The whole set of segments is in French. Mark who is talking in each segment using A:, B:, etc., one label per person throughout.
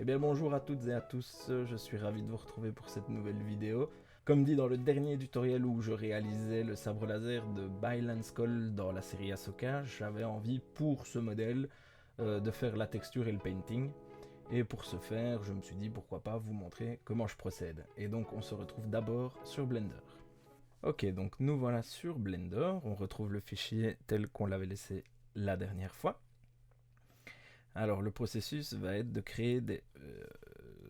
A: Eh bien bonjour à toutes et à tous, je suis ravi de vous retrouver pour cette nouvelle vidéo. Comme dit dans le dernier tutoriel où je réalisais le sabre laser de Bylan Skull dans la série Ahsoka, j'avais envie pour ce modèle de faire la texture et le painting. Et pour ce faire, je me suis dit pourquoi pas vous montrer comment je procède. Et donc on se retrouve d'abord sur Blender. Ok, donc nous voilà sur Blender, on retrouve le fichier tel qu'on l'avait laissé la dernière fois. Alors le processus va être de créer des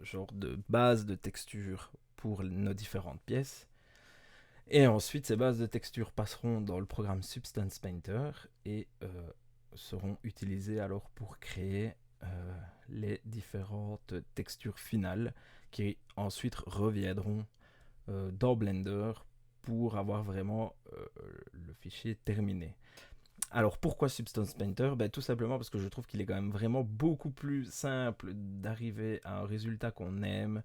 A: genres de bases de texture pour nos différentes pièces. Et ensuite ces bases de texture passeront dans le programme Substance Painter et seront utilisées alors pour créer les différentes textures finales qui ensuite reviendront dans Blender pour avoir vraiment le fichier terminé. Alors pourquoi Substance Painter? Tout simplement parce que je trouve qu'il est quand même vraiment beaucoup plus simple d'arriver à un résultat qu'on aime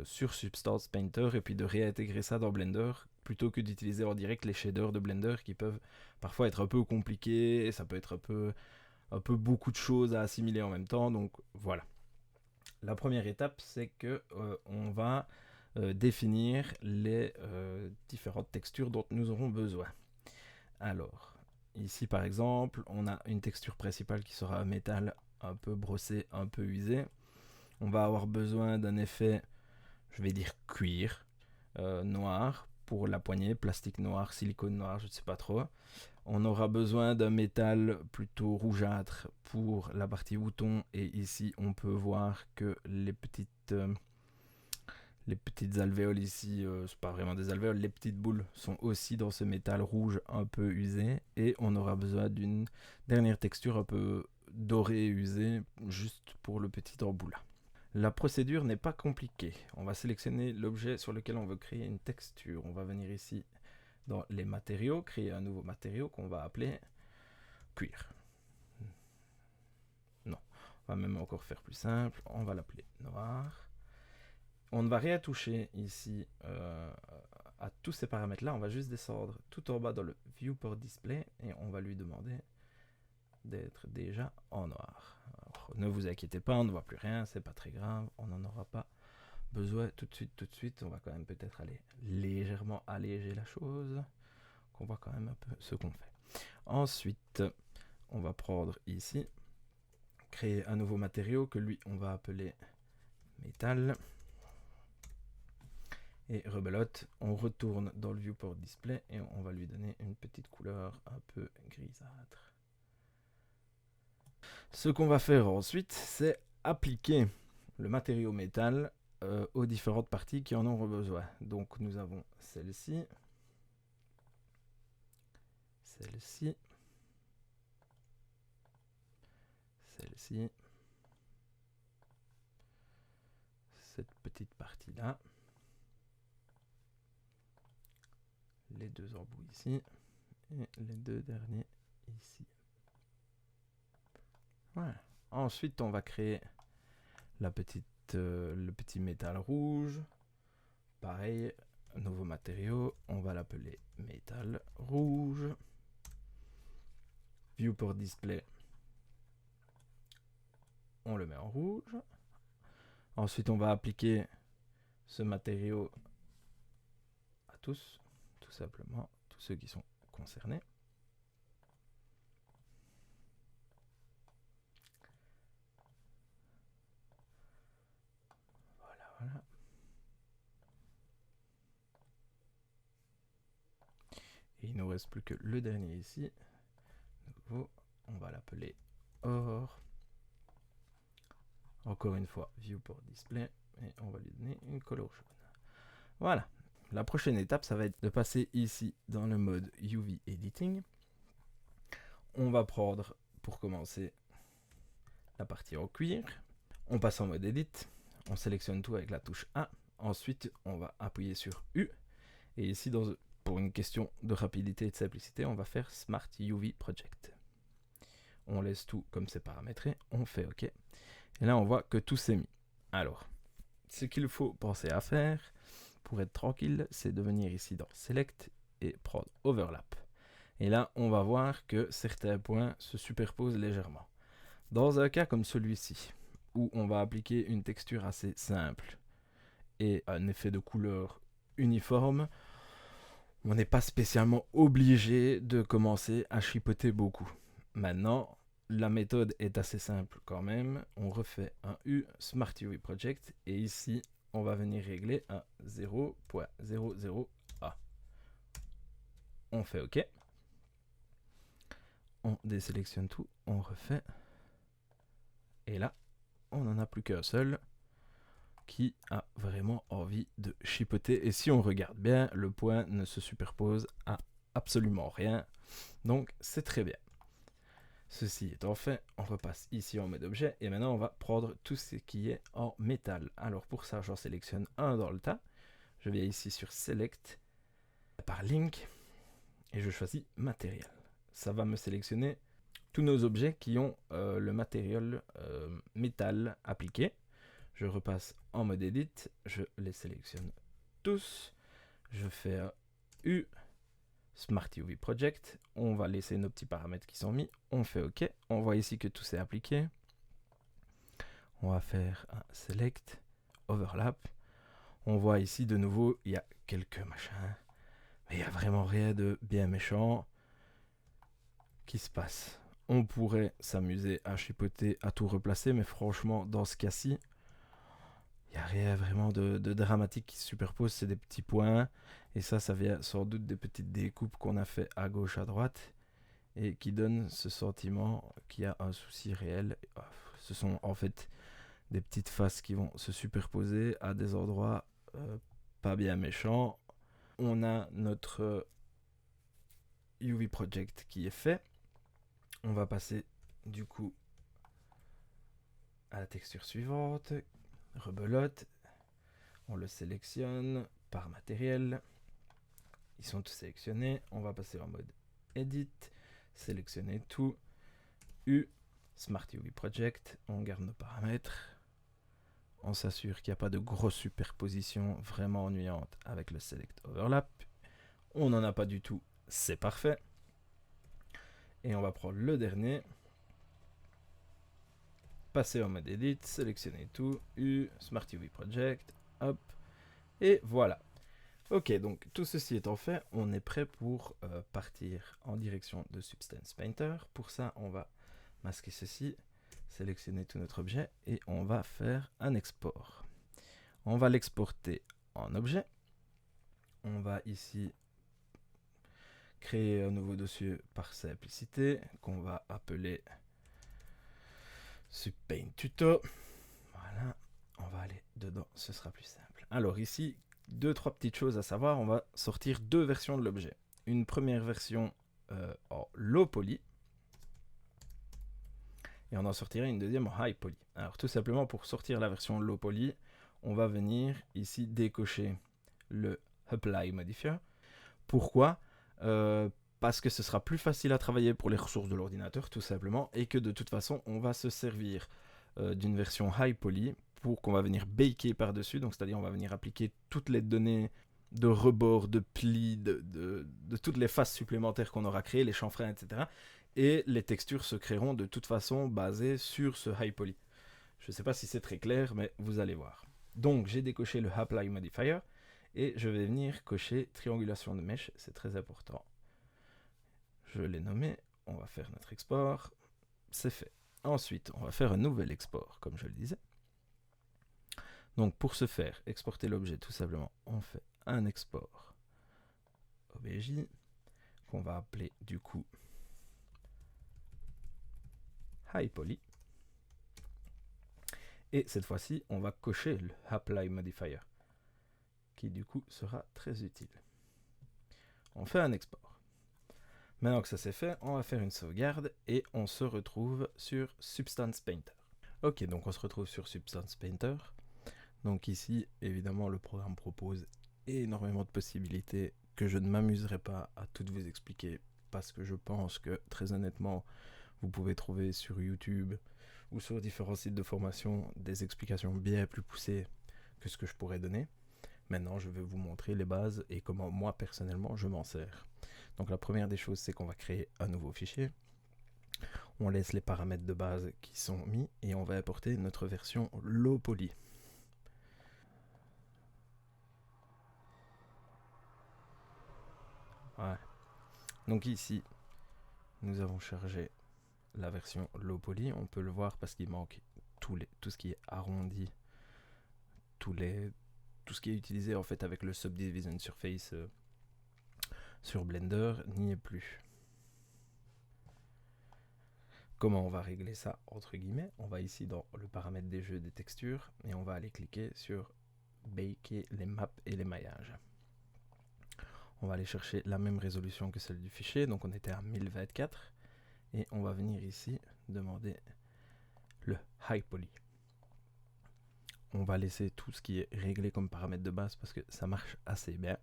A: sur Substance Painter et puis de réintégrer ça dans Blender plutôt que d'utiliser en direct les shaders de Blender qui peuvent parfois être un peu compliqués, et ça peut être un peu beaucoup de choses à assimiler en même temps, donc voilà. La première étape, c'est que on va définir les différentes textures dont nous aurons besoin. Alors, ici par exemple, on a une texture principale qui sera un métal un peu brossé, un peu usé. On va avoir besoin d'un effet, je vais dire cuir, noir pour la poignée, plastique noir, silicone noir, je ne sais pas trop. On aura besoin d'un métal plutôt rougeâtre pour la partie bouton, et ici on peut voir que les petites alvéoles ici, c'est pas vraiment des alvéoles, les petites boules sont aussi dans ce métal rouge un peu usé. Et on aura besoin d'une dernière texture un peu dorée et usée, juste pour le petit embout là. La procédure n'est pas compliquée. On va sélectionner l'objet sur lequel on veut créer une texture. On va venir ici dans les matériaux, créer un nouveau matériau qu'on va appeler cuir. Non, on va même encore faire plus simple, on va l'appeler noir. On ne va rien toucher ici à tous ces paramètres là, on va juste descendre tout en bas dans le viewport display et on va lui demander d'être déjà en noir. Alors, ne vous inquiétez pas, on ne voit plus rien, c'est pas très grave, on n'en aura pas besoin tout de suite. On va quand même peut-être aller légèrement alléger la chose, qu'on voit quand même un peu ce qu'on fait. Ensuite, on va prendre ici, créer un nouveau matériau que lui on va appeler métal. Et rebelote, on retourne dans le viewport display et on va lui donner une petite couleur un peu grisâtre. Ce qu'on va faire ensuite, c'est appliquer le matériau métal aux différentes parties qui en ont besoin. Donc nous avons celle-ci, celle-ci, celle-ci, cette petite partie-là, les deux embouts ici et les deux derniers ici. Voilà. Ensuite, on va créer le petit métal rouge. Pareil, nouveau matériau, on va l'appeler métal rouge. Viewport display, on le met en rouge. Ensuite, on va appliquer ce matériau à tous, tout simplement, tous ceux qui sont concernés. Voilà, voilà. Et il ne nous reste plus que le dernier ici. Nouveau, on va l'appeler or. Encore une fois, viewport display, et on va lui donner une couleur jaune. Voilà. La prochaine étape, ça va être de passer ici dans le mode UV Editing. On va prendre, pour commencer, la partie en cuir. On passe en mode Edit. On sélectionne tout avec la touche A. Ensuite, on va appuyer sur U. Et ici, pour une question de rapidité et de simplicité, on va faire Smart UV Project. On laisse tout comme c'est paramétré. On fait OK. Et là, on voit que tout s'est mis. Alors, ce qu'il faut penser à faire pour être tranquille, c'est de venir ici dans Select et prendre Overlap. Et là, on va voir que certains points se superposent légèrement. Dans un cas comme celui-ci, où on va appliquer une texture assez simple et un effet de couleur uniforme, on n'est pas spécialement obligé de commencer à chipoter beaucoup. Maintenant, la méthode est assez simple quand même. On refait un U Smart UV Project et ici, on va venir régler à 0.00A. On fait OK. On désélectionne tout, on refait. Et là, on n'en a plus qu'un seul qui a vraiment envie de chipoter. Et si on regarde bien, le point ne se superpose à absolument rien. Donc, c'est très bien. Ceci étant fait, on repasse ici en mode objet et maintenant on va prendre tout ce qui est en métal. Alors pour ça, j'en sélectionne un dans le tas. Je viens ici sur Select par Link et je choisis Matériel. Ça va me sélectionner tous nos objets qui ont le matériel métal appliqué. Je repasse en mode Edit, je les sélectionne tous. Je fais un U Smart UV Project, on va laisser nos petits paramètres qui sont mis, on fait OK, on voit ici que tout s'est appliqué, on va faire un Select, Overlap, on voit ici de nouveau, il y a quelques machins, mais il n'y a vraiment rien de bien méchant qui se passe. On pourrait s'amuser à chipoter, à tout replacer, mais franchement, dans ce cas-ci, il n'y a rien vraiment de dramatique qui se superpose, c'est des petits points. Et ça vient sans doute des petites découpes qu'on a fait à gauche, à droite. Et qui donnent ce sentiment qu'il y a un souci réel. Ce sont en fait des petites faces qui vont se superposer à des endroits pas bien méchants. On a notre UV Project qui est fait. On va passer du coup à la texture suivante. Rebelote, on le sélectionne par matériel, ils sont tous sélectionnés, on va passer en mode Edit, sélectionner tout, U, Smart UV Project, on garde nos paramètres, on s'assure qu'il n'y a pas de grosse superposition vraiment ennuyante avec le Select Overlap, on n'en a pas du tout, c'est parfait, et on va prendre le dernier, passer en mode Edit, sélectionner tout, U, Smart UV Project, hop, et voilà. Ok, donc tout ceci étant fait, on est prêt pour partir en direction de Substance Painter. Pour ça, on va masquer ceci, sélectionner tout notre objet et on va faire un export. On va l'exporter en objet. On va ici créer un nouveau dossier par simplicité qu'on va appeler SubPaint Tuto. Voilà, on va aller dedans, ce sera plus simple. Alors ici, 2-3 petites choses à savoir, on va sortir 2 versions de l'objet. Une première version en low poly, et on en sortira une deuxième en high poly. Alors tout simplement pour sortir la version low poly, on va venir ici décocher le Apply Modifier. Pourquoi parce que ce sera plus facile à travailler pour les ressources de l'ordinateur tout simplement, et que de toute façon on va se servir d'une version high poly pour qu'on va venir baker par-dessus, donc c'est-à-dire on va venir appliquer toutes les données de rebord, de plis, de toutes les faces supplémentaires qu'on aura créées, les chanfreins, etc. Et les textures se créeront de toute façon basées sur ce high poly. Je ne sais pas si c'est très clair, mais vous allez voir. Donc j'ai décoché le Apply Modifier, et je vais venir cocher triangulation de mèche, c'est très important. Je l'ai nommé, on va faire notre export, c'est fait. Ensuite, on va faire un nouvel export, comme je le disais. Donc pour ce faire, exporter l'objet tout simplement, on fait un export OBJ, qu'on va appeler du coup High Poly. Et cette fois-ci, on va cocher le Apply Modifier, qui du coup sera très utile. On fait un export. Maintenant que ça c'est fait, on va faire une sauvegarde et on se retrouve sur Substance Painter. Ok, donc on se retrouve sur Substance Painter. Donc ici, évidemment, le programme propose énormément de possibilités que je ne m'amuserai pas à toutes vous expliquer parce que je pense que, très honnêtement, vous pouvez trouver sur YouTube ou sur différents sites de formation des explications bien plus poussées que ce que je pourrais donner. Maintenant, je vais vous montrer les bases et comment moi, personnellement, je m'en sers. Donc la première des choses, c'est qu'on va créer un nouveau fichier. On laisse les paramètres de base qui sont mis et on va importer notre version low poly. Ouais. Donc ici, nous avons chargé la version low poly. On peut le voir parce qu'il manque tout ce qui est arrondi, tout ce qui est utilisé en fait avec le Subdivision Surface sur Blender n'y est plus. Comment on va régler ça entre guillemets? On va ici dans le paramètre des jeux des textures et on va aller cliquer sur baker les maps et les maillages. On va aller chercher la même résolution que celle du fichier, donc on était à 1024 et on va venir ici demander le high poly. On va laisser tout ce qui est réglé comme paramètre de base parce que ça marche assez bien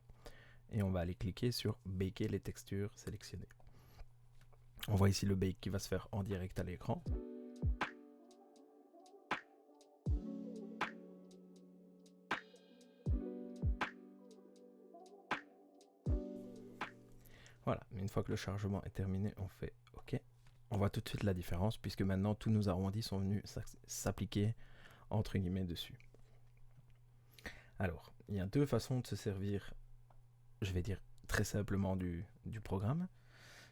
A: et on va aller cliquer sur baker les textures sélectionnées. On voit ici le bake qui va se faire en direct à l'écran. Voilà, une fois que le chargement est terminé, on fait OK. On voit tout de suite la différence puisque maintenant tous nos arrondis sont venus s'appliquer entre guillemets dessus. Alors, il y a deux façons de se servir, je vais dire très simplement du programme.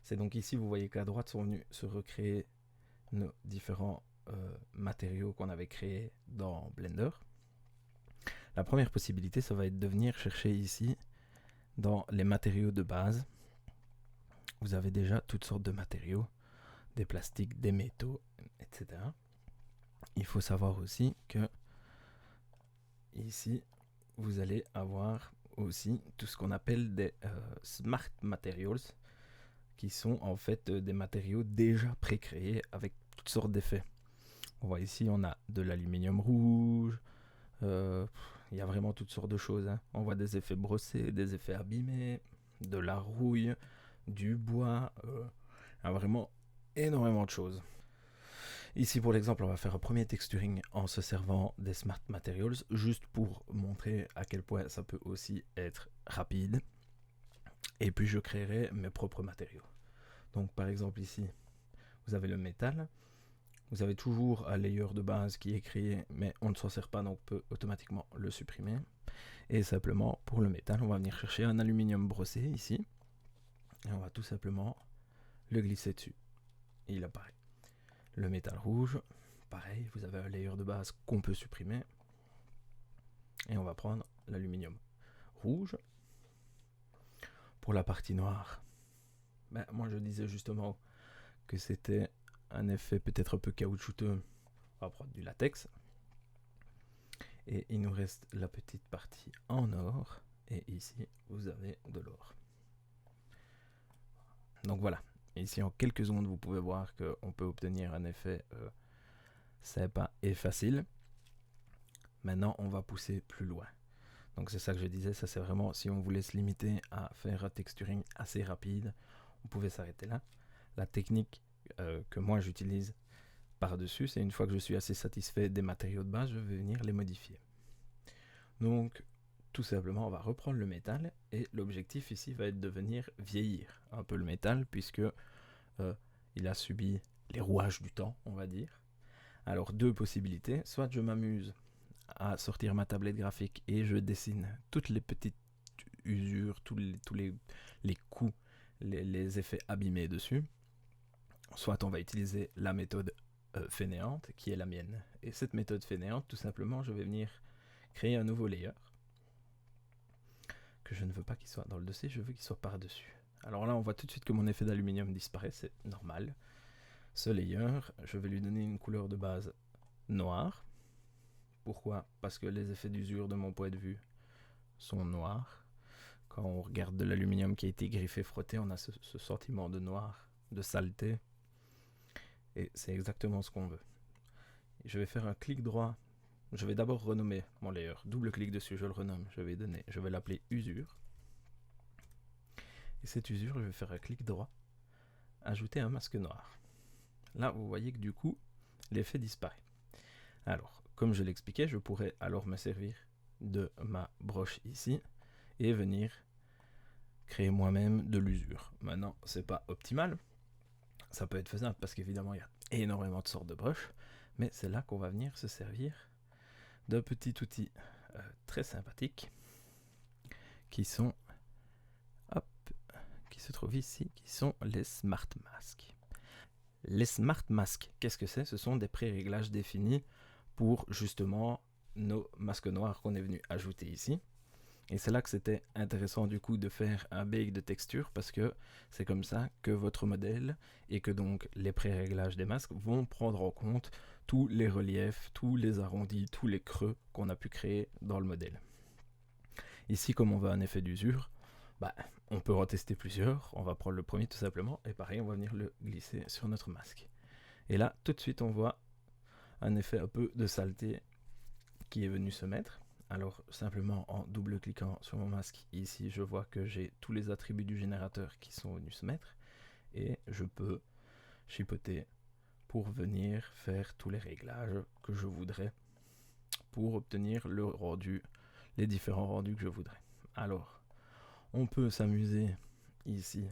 A: C'est donc ici, vous voyez qu'à droite sont venus se recréer nos différents matériaux qu'on avait créés dans Blender. La première possibilité, ça va être de venir chercher ici dans les matériaux de base. Vous avez déjà toutes sortes de matériaux, des plastiques, des métaux, etc. Il faut savoir aussi que ici, vous allez avoir aussi tout ce qu'on appelle des smart materials, qui sont en fait des matériaux déjà pré-créés avec toutes sortes d'effets. On voit ici, on a de l'aluminium rouge, il y a vraiment toutes sortes de choses. Hein. On voit des effets brossés, des effets abîmés, de la rouille, du bois, il y a vraiment énormément de choses. Ici pour l'exemple, on va faire un premier texturing en se servant des Smart Materials, juste pour montrer à quel point ça peut aussi être rapide. Et puis je créerai mes propres matériaux. Donc par exemple ici, vous avez le métal. Vous avez toujours un layer de base qui est créé, mais on ne s'en sert pas, donc on peut automatiquement le supprimer. Et simplement, pour le métal, on va venir chercher un aluminium brossé ici. Et on va tout simplement le glisser dessus. Et il apparaît. Le métal rouge, pareil, vous avez un layer de base qu'on peut supprimer. Et on va prendre l'aluminium rouge. Pour la partie noire, moi je disais justement que c'était un effet peut-être un peu caoutchouteux. On va prendre du latex. Et il nous reste la petite partie en or. Et ici, vous avez de l'or. Donc voilà. Ici, en quelques secondes, vous pouvez voir qu'on peut obtenir un effet sympa et facile. Maintenant, on va pousser plus loin. Donc c'est ça que je disais, ça c'est vraiment si on voulait se limiter à faire un texturing assez rapide, on pouvait s'arrêter là. La technique que moi j'utilise par-dessus, c'est une fois que je suis assez satisfait des matériaux de base, je vais venir les modifier. Donc tout simplement, on va reprendre le métal et l'objectif ici va être de venir vieillir un peu le métal puisque il a subi les rouages du temps, on va dire. Alors deux possibilités, soit je m'amuse à sortir ma tablette graphique et je dessine toutes les petites usures, tous les coups, les effets abîmés dessus. Soit on va utiliser la méthode fainéante qui est la mienne. Et cette méthode fainéante, tout simplement, je vais venir créer un nouveau layer que je ne veux pas qu'il soit dans le dossier, je veux qu'il soit par-dessus. Alors là, on voit tout de suite que mon effet d'aluminium disparaît, c'est normal. Ce layer, je vais lui donner une couleur de base noire. Pourquoi? Parce que les effets d'usure de mon point de vue sont noirs. Quand on regarde de l'aluminium qui a été griffé, frotté, on a ce sentiment de noir, de saleté. Et c'est exactement ce qu'on veut. Je vais faire un clic droit. Je vais d'abord renommer mon layer. Double clic dessus, je le renomme. Je vais l'appeler usure. Et cette usure, je vais faire un clic droit. Ajouter un masque noir. Là, vous voyez que du coup, l'effet disparaît. Alors, comme je l'expliquais, je pourrais alors me servir de ma broche ici et venir créer moi-même de l'usure. Maintenant, c'est pas optimal. Ça peut être faisable parce qu'évidemment il y a énormément de sortes de brushes, mais c'est là qu'on va venir se servir d'un petit outil très sympathique qui sont, hop, qui se trouvent ici, qui sont les Smart Masks. Les Smart Masks, qu'est-ce que c'est? Ce sont des pré-réglages définis pour justement nos masques noirs qu'on est venu ajouter ici. Et c'est là que c'était intéressant du coup de faire un bake de texture parce que c'est comme ça que votre modèle et que donc les pré-réglages des masques vont prendre en compte tous les reliefs, tous les arrondis, tous les creux qu'on a pu créer dans le modèle. Ici, comme on veut un effet d'usure, on peut en tester plusieurs. On va prendre le premier tout simplement et pareil, on va venir le glisser sur notre masque. Et là, tout de suite, on voit un effet un peu de saleté qui est venu se mettre. Alors simplement en double-cliquant sur mon masque, ici je vois que j'ai tous les attributs du générateur qui sont venus se mettre et je peux chipoter pour venir faire tous les réglages que je voudrais pour obtenir le rendu, les différents rendus que je voudrais. Alors, on peut s'amuser ici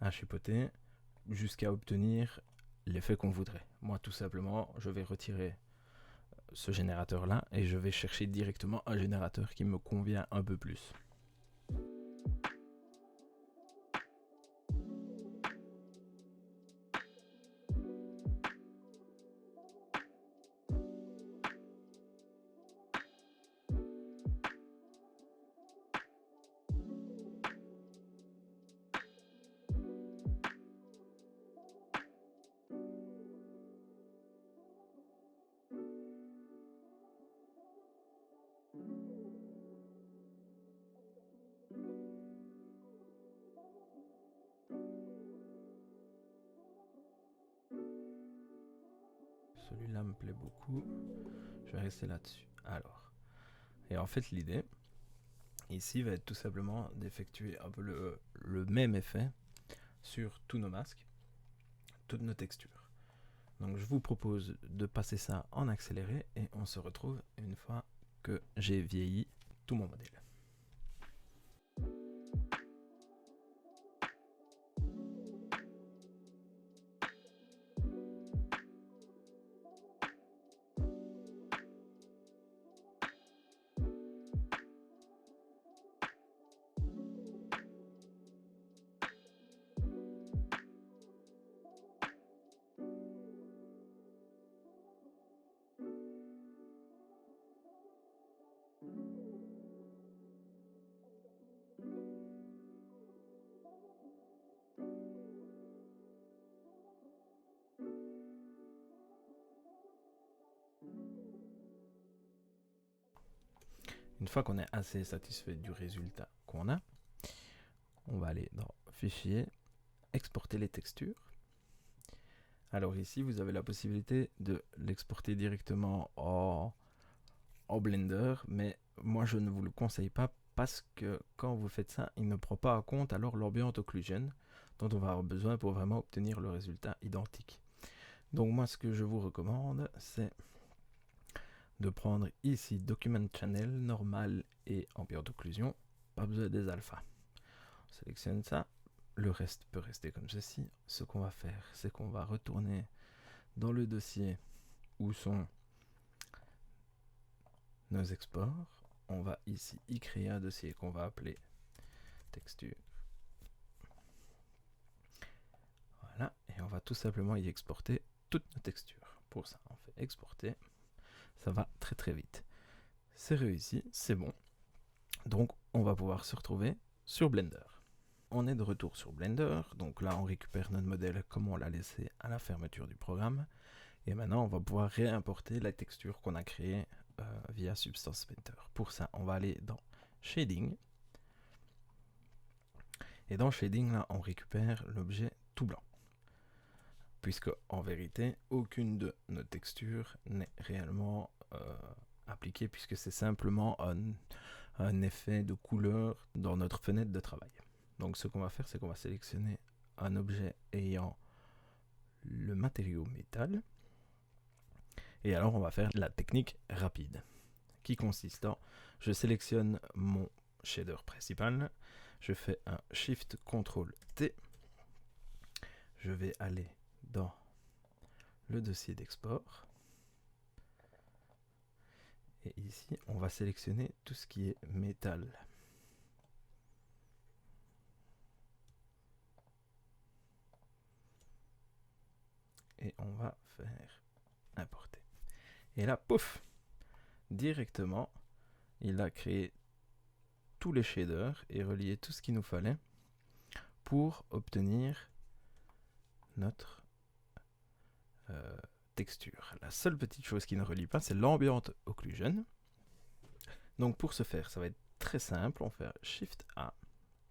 A: à chipoter jusqu'à obtenir l'effet qu'on voudrait. Moi tout simplement, je vais retirer ce générateur là et je vais chercher directement un générateur qui me convient un peu plus. Celui-là me plaît beaucoup. Je vais rester là-dessus. Alors, et en fait l'idée ici va être tout simplement d'effectuer un peu le même effet sur tous nos masques, toutes nos textures. Donc je vous propose de passer ça en accéléré et on se retrouve une fois que j'ai vieilli tout mon modèle. Une fois qu'on est assez satisfait du résultat qu'on a, on va aller dans Fichier, exporter les textures. Alors ici, vous avez la possibilité de l'exporter directement en Blender, mais moi je ne vous le conseille pas parce que quand vous faites ça, il ne prend pas en compte alors l'ambient occlusion dont on va avoir besoin pour vraiment obtenir le résultat identique. Donc moi ce que je vous recommande, c'est de prendre ici Document Channel, normal et ambient occlusion, pas besoin des alphas. On sélectionne ça, le reste peut rester comme ceci. Ce qu'on va faire, c'est qu'on va retourner dans le dossier où sont nos exports. On va ici y créer un dossier qu'on va appeler texture. Voilà, et on va tout simplement y exporter toutes nos textures. Pour ça, on fait exporter. Ça va très très vite. C'est réussi, c'est bon. Donc on va pouvoir se retrouver sur Blender. On est de retour sur Blender, donc là on récupère notre modèle comme on l'a laissé à la fermeture du programme. Et maintenant on va pouvoir réimporter la texture qu'on a créée via Substance Painter. Pour ça, on va aller dans Shading. Et dans Shading, là, on récupère l'objet tout blanc. Puisque, en vérité, aucune de nos textures n'est réellement appliquée, puisque c'est simplement un effet de couleur dans notre fenêtre de travail. Donc, ce qu'on va faire, c'est qu'on va sélectionner un objet ayant le matériau métal. Et alors, on va faire la technique rapide, qui consiste en, je sélectionne mon shader principal, je fais un Shift Ctrl T, je vais aller dans le dossier d'export. Et ici, on va sélectionner tout ce qui est métal. Et on va faire importer. Et là, pouf, directement, il a créé tous les shaders et relié tout ce qu'il nous fallait pour obtenir notre texture. La seule petite chose qui ne relie pas, c'est l'ambient occlusion. Donc pour ce faire, ça va être très simple. On fait Shift A,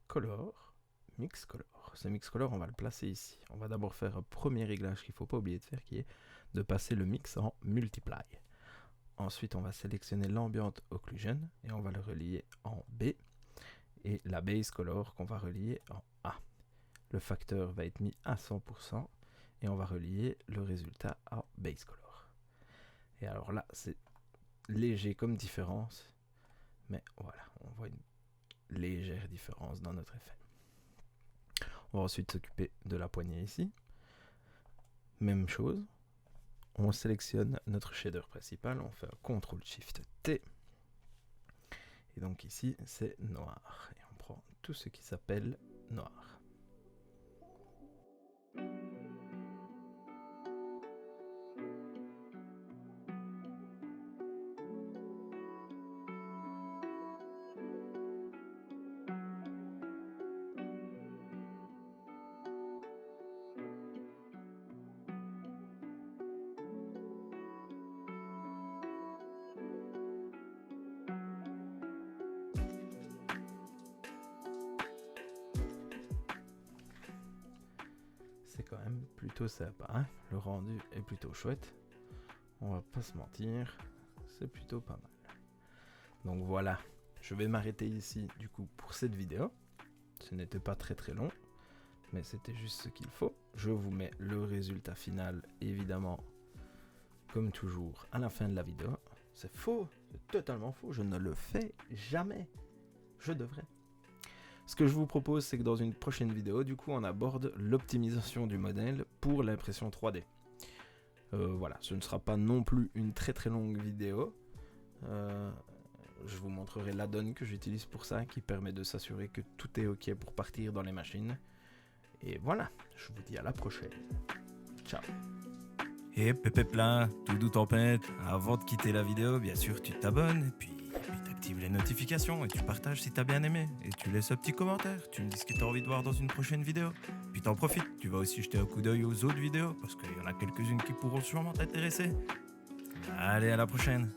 A: Color, Mix Color. Ce Mix Color, on va le placer ici. On va d'abord faire un premier réglage qu'il ne faut pas oublier de faire, qui est de passer le mix en Multiply. Ensuite, on va sélectionner l'ambient occlusion et on va le relier en B. Et la base color qu'on va relier en A. Le facteur va être mis à 100% et on va relier le résultat à base color. Et alors là, c'est léger comme différence, mais voilà, on voit une légère différence dans notre effet. On va ensuite s'occuper de la poignée ici. Même chose, on sélectionne notre shader principal, on fait un CTRL-SHIFT-T. Et donc ici, c'est noir. Et on prend tout ce qui s'appelle noir. C'est quand même plutôt sympa, hein. Le rendu est plutôt chouette, on va pas se mentir, c'est plutôt pas mal. Donc voilà, je vais m'arrêter ici du coup pour cette vidéo. Ce n'était pas très long, mais c'était juste ce qu'il faut. Je vous mets le résultat final évidemment comme toujours à la fin de la vidéo. C'est faux, c'est totalement faux, je ne le fais jamais, je devrais. Ce que je vous propose, c'est que dans une prochaine vidéo, du coup, on aborde l'optimisation du modèle pour l'impression 3D. Voilà, ce ne sera pas non plus une très longue vidéo. Je vous montrerai l'add-on que j'utilise pour ça, qui permet de s'assurer que tout est OK pour partir dans les machines. Et voilà, je vous dis à la prochaine. Ciao.
B: Et pépé plein, tout doux tempête. Avant de quitter la vidéo, bien sûr, tu t'abonnes et puis t'actives les notifications et tu partages si t'as bien aimé. Et tu laisses un petit commentaire, tu me dis ce que t'as envie de voir dans une prochaine vidéo. Puis t'en profites, tu vas aussi jeter un coup d'œil aux autres vidéos parce qu'il y en a quelques-unes qui pourront sûrement t'intéresser. Allez, à la prochaine.